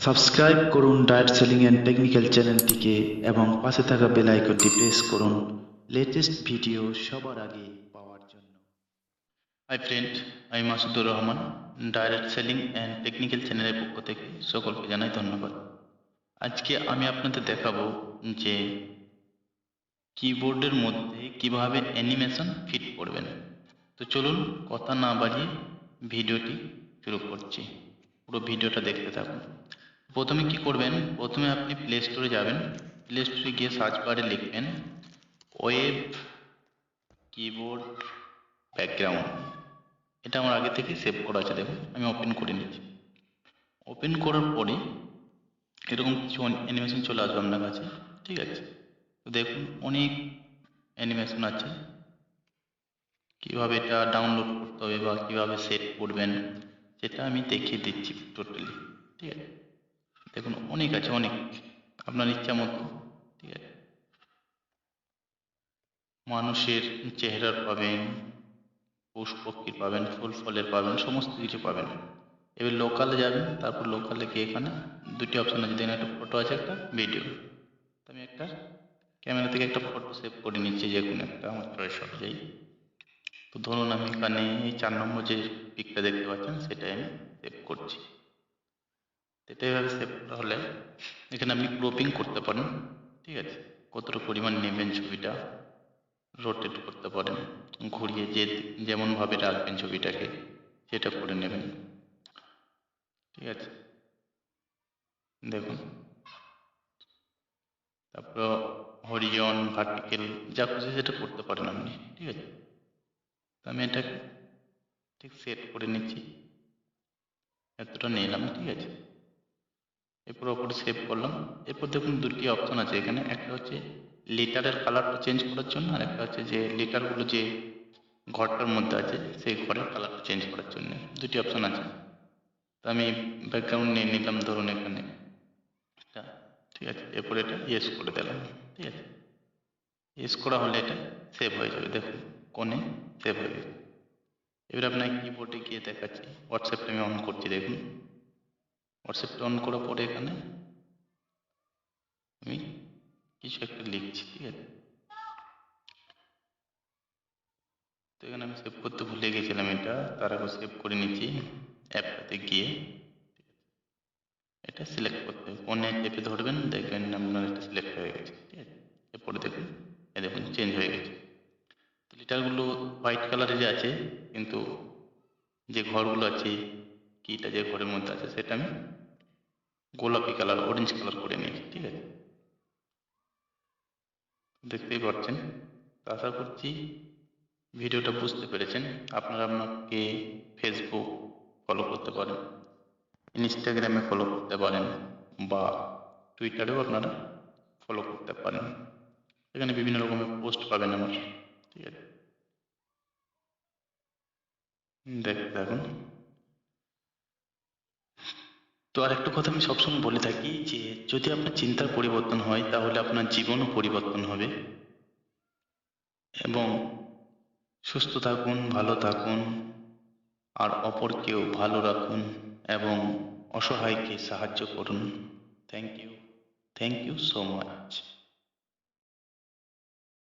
Subscribe করুন diet selling and technical চ্যানেলটিকে এবং পাশে থাকা বেল আইকনটি প্রেস করুন লেটেস্ট ভিডিও সবার আগে পাওয়ার জন্য। হাই ফ্রেন্ড, আমি Masudur Rahman direct selling and technical চ্যানেলের পক্ষ থেকে সকলকে জানাই ধন্যবাদ। আজকে আমি আপনাদের দেখাবো যে কিবোর্ডের মধ্যে কিভাবে অ্যানিমেশন ফিট করবেন। তো চলুন কথা না বাড়িয়ে ভিডিওটি শুরু করছি, পুরো ভিডিওটা দেখতে থাকুন। প্রথমে কি করবেন, প্রথমে আপনি প্লে স্টোরে যাবেন, প্লে স্টোরে গিয়ে সার্চ বারে লিখবেন ওয়েব কিবোর্ড ব্যাকগ্রাউন্ড। এটা আমার আগে থেকে সেভ করা আছে, দেখুন আমি ওপেন করে নিচ্ছি। ওপেন করার পরে এরকম কিছু অ্যানিমেশন চলে আসবে আপনার কাছে, ঠিক আছে। তো দেখুন অনেক অ্যানিমেশন আছে, কিভাবে এটা ডাউনলোড করতে হবে বা কিভাবে সেট করবেন সেটা আমি দেখিয়ে দিচ্ছি টোটালি, ঠিক আছে। দেখুন অনেক আছে, অনেক আপনার ইচ্ছা মতো, ঠিক আছে। মানুষের চেহারার পাবেন, পশু পক্ষীর পাবেন, ফুল ফলের পাবেন, সমস্ত কিছু পাবেন। এবার লোকালে যাবেন, তারপর লোকালে গিয়ে এখানে দুটি অপশন আছে, দেখেন একটা ফটো আছে, একটা ভিডিও। তো আমি একটা ক্যামেরা থেকে একটা ফটো সেভ করে নিচ্ছি, যে কোনো একটা আমার চয়েস অনুযায়ী। তো ধরুন আমি এখানে এই 4 নম্বর যে পিকটা দেখতে পাচ্ছেন সেটাই আমি সেভ করছি। এটা এভাবে সেভ করা হলে এখানে আপনি ক্রপিং করতে পারেন, ঠিক আছে। কতটা পরিমাণ নেবেন ছবিটা, রোটেট করতে পারেন, ঘুরিয়ে যেমন ভাবে রাখবেন ছবিটাকে সেটা করে নেবেন, ঠিক আছে। দেখুন তারপর হরিজন ভার্টিক্যাল যা খুশি সেটা করতে পারেন আপনি, ঠিক আছে। তো আমি এটাকে ঠিক সেট করে নিচ্ছি, এতটা নিলাম, ঠিক আছে। এরপর ওপরে সেভ করলাম। এরপর দেখুন দুটি অপশন আছে এখানে, একটা হচ্ছে লেটারের কালারটা চেঞ্জ করার জন্য, আর একটা হচ্ছে যে লেটারগুলো যে ঘরটার মধ্যে আছে সেই ঘরের কালারটা চেঞ্জ করার জন্য, দুটি অপশন আছে। তো আমি ব্যাকগ্রাউন্ড নিয়ে নিলাম, ধরুন এখানে এটা, ঠিক আছে। এরপর এটা ইয়েস করে দিলাম, ঠিক আছে। ইয়েস করা হলে এটা সেভ হয়ে যাবে, দেখুন কোণে সেভ হয়ে গেছে। এবার আপনার কিবোর্ডে গিয়ে দেখাচ্ছি, হোয়াটসঅ্যাপটা আমি অন করছি, দেখুন হোয়াটসঅ্যাপটা অন করার পরে এখানে আমি কিছু একটা লিখছি, ঠিক আছে। তো এখানে আমি সেভ করতে ভুলে গেছিলাম, এটা তার আগে সেভ করে নিচ্ছি। অ্যাপটাতে গিয়ে এটা সিলেক্ট করতে হবে, ফোনে চেপে ধরবেন, দেখবেন আপনার এটা সিলেক্ট হয়ে গেছে, ঠিক আছে। এরপরে দেখুন এই দেখুন চেঞ্জ হয়ে গেছে। তো লিটারগুলো হোয়াইট কালারের আছে, কিন্তু যে ঘরগুলো আছে, কিটা যে ঘরের মধ্যে আছে সেটা আমি গোলাপি কালার, অরেঞ্জ কালার করে নিয়েছি, ঠিক আছে। দেখতেই পাচ্ছেন। তো আশা করছি ভিডিওটা বুঝতে পেরেছেন। আপনারা আপনাকে ফেসবুক ফলো করতে পারেন, ইনস্টাগ্রামে ফলো করতে পারেন, বা টুইটারেও আপনারা ফলো করতে পারেন। এখানে বিভিন্ন রকমের পোস্ট পাবেন আমার, ঠিক আছে। দেখতে থাকুন। তো আর একটা কথা আমি সবসময় বলে থাকি যে যদি আপনার চিন্তার পরিবর্তন হয় তাহলে আপনার জীবনও পরিবর্তন হবে। এবং সুস্থ থাকুন, ভালো থাকুন, আর অপরকেও ভালো রাখুন এবং অসহায়কে সাহায্য করুন। Thank you so much.